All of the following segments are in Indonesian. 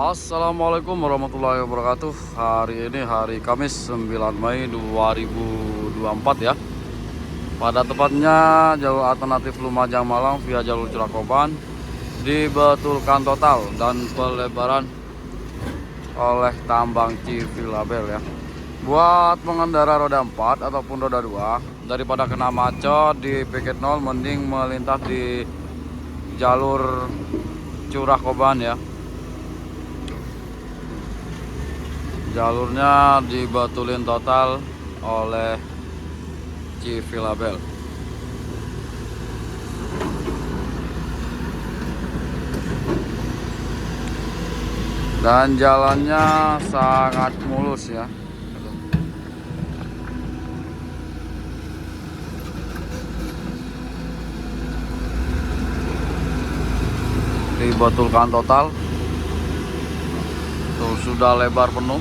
Assalamualaikum warahmatullahi wabarakatuh. Hari ini hari Kamis 9 Mei 2024 ya. Pada tepatnya jalur alternatif Lumajang Malang via jalur Curakoban dibetulkan total dan pelebaran oleh tambang Civilabel ya. Buat pengendara roda 4 ataupun roda 2 daripada kena macet di piket 0, mending melintas di jalur Curakoban ya. Jalurnya dibetulin total oleh Civilabel. Dan jalannya sangat mulus ya. Dibetulkan total. Tuh, sudah lebar penuh.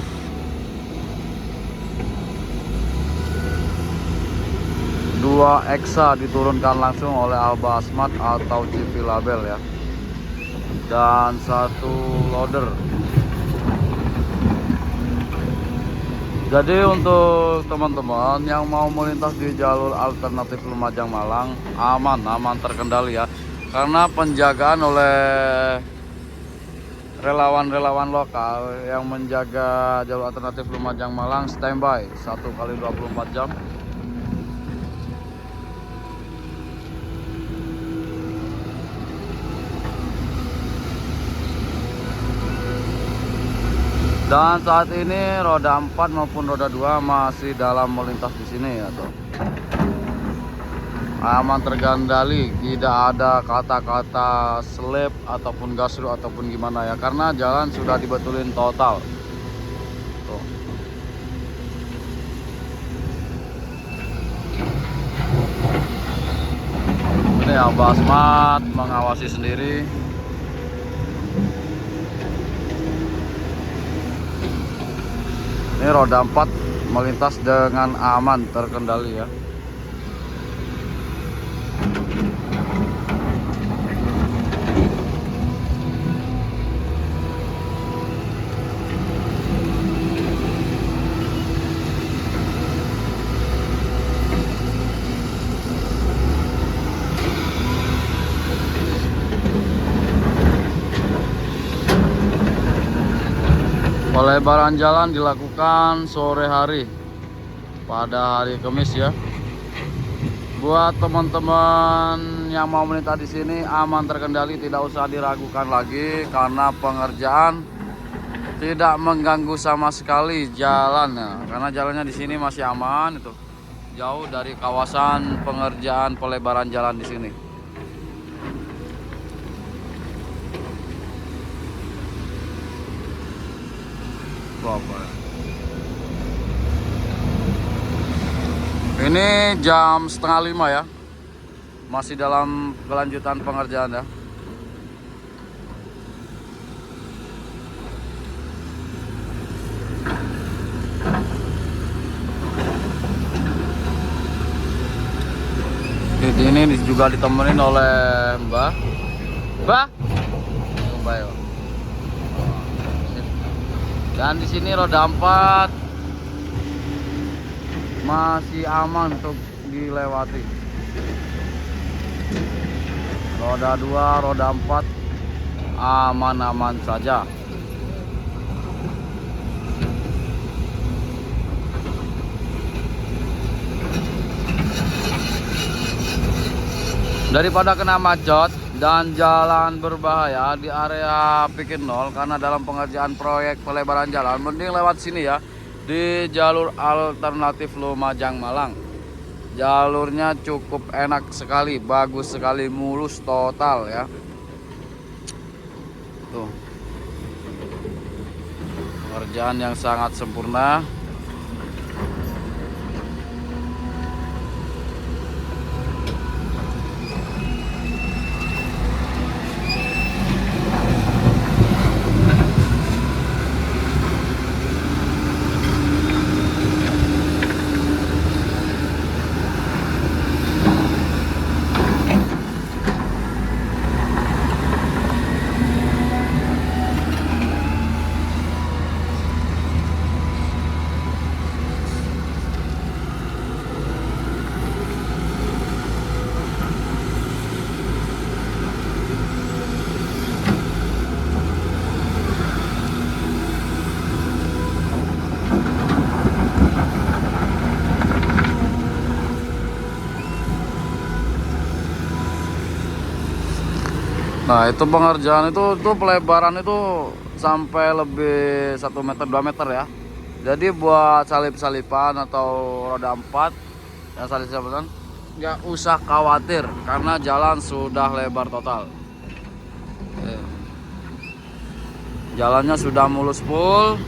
Dua eksa diturunkan langsung oleh Alba Asmat atau Civilabel ya, dan satu loader. Jadi untuk teman-teman yang mau melintas di jalur alternatif Lumajang Malang aman terkendali ya, karena penjagaan oleh relawan-relawan lokal yang menjaga jalur alternatif Lumajang Malang standby 1x24 jam. Dan saat ini roda 4 maupun roda 2 masih dalam melintas di sini ya tuh. Aman terkendali, tidak ada kata-kata slip ataupun gasru ataupun gimana ya, karena jalan sudah dibetulin total. Tuh. Ini Abah Asmat mengawasi sendiri. Ini roda 4 melintas dengan aman terkendali ya. Pelebaran jalan dilakukan sore hari pada hari Kamis ya. Buat teman-teman yang mau melintas di sini aman terkendali, tidak usah diragukan lagi karena pengerjaan tidak mengganggu sama sekali jalannya, karena jalannya di sini masih aman, itu jauh dari kawasan pengerjaan pelebaran jalan di sini. Ini jam setengah 5 ya, masih dalam kelanjutan pengerjaan ya. Ini juga ditemenin oleh Mbak. Dan di sini roda 4 masih aman untuk dilewati. Roda 2, roda 4 aman-aman saja. Daripada kena macet dan jalan berbahaya di area piket 0 karena dalam pengerjaan proyek pelebaran jalan, mending lewat sini ya, di jalur alternatif Lumajang Malang. Jalurnya cukup enak sekali, bagus sekali, mulus total ya. Tuh, pengerjaan yang sangat sempurna. Nah, itu pengerjaan itu pelebaran itu sampai lebih 1 meter 2 meter ya. Jadi buat salip-salipan atau roda 4 yang salip-salipan nggak usah khawatir karena jalan sudah lebar total. Jalannya sudah mulus full,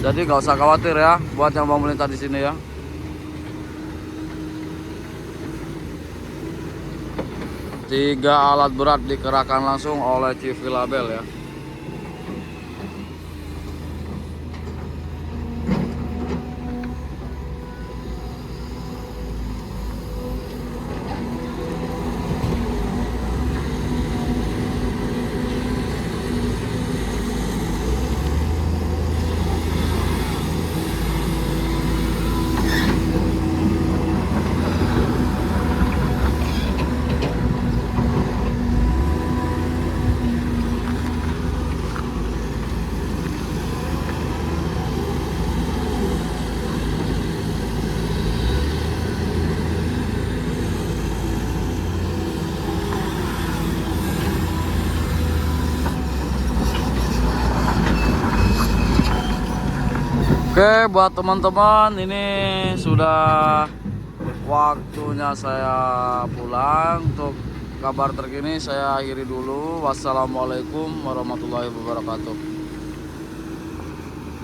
jadi nggak usah khawatir ya buat yang mau melintas di sini ya. Tiga alat berat dikerahkan langsung oleh Chief Label ya. Oke, buat teman-teman, ini sudah waktunya saya pulang. Untuk kabar terkini saya akhiri dulu. Wassalamualaikum warahmatullahi wabarakatuh.